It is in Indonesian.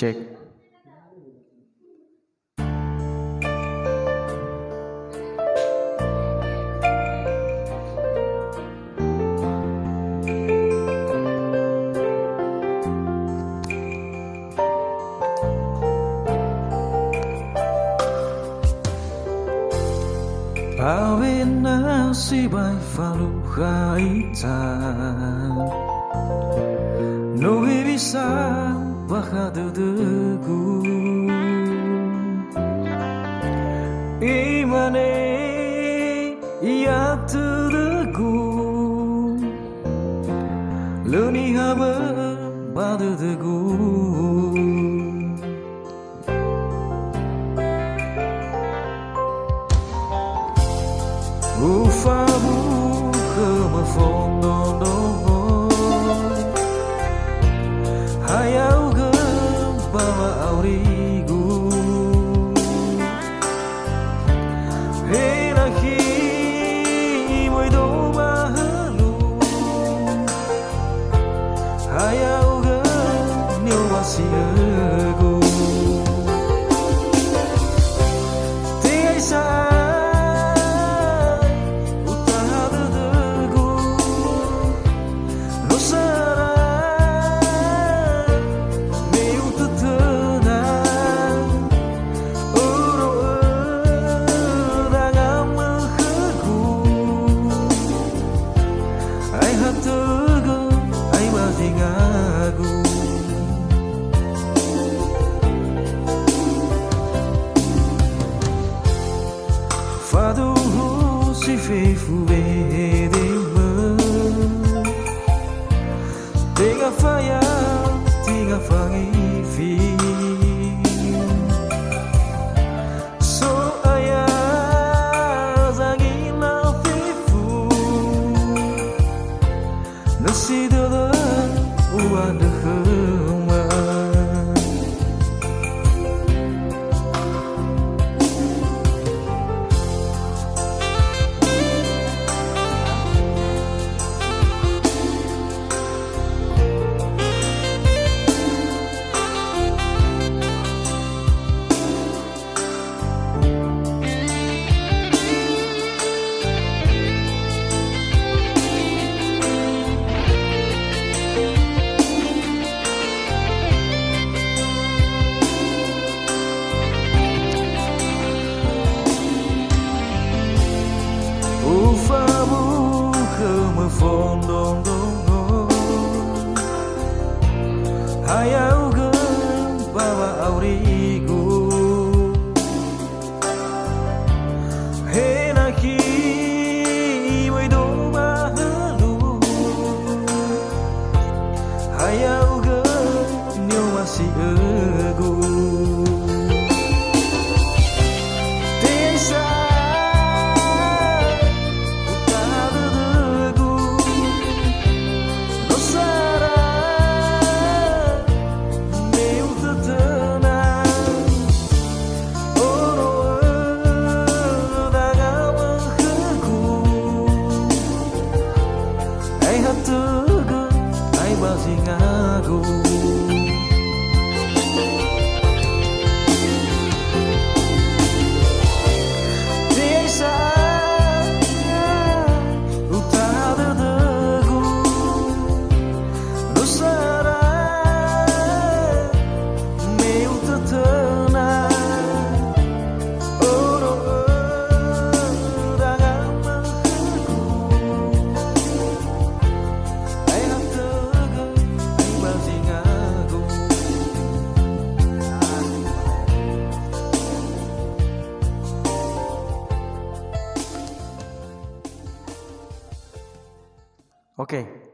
Cek. Bawi nasibay falukaitan No bisa baka dudegu Imane iya tudegu Luni haba badudegu Ufamu ke mafondo Hayau ke bawa aurigu Henaki moi do mahalu Hayau ke nyawasiagu Tiai saat Fado si fefu vedema Tiga faya, tiga fangifi So ayah zangina fefu Nasi dola uada hema Ufamu ke mafondong Hayau ke bawa aurigu Henaki moi do mahalu Hayau ke nyawasiagu Singagu Desa utara degu Nusara meu tetena Oro ragamaku Oke.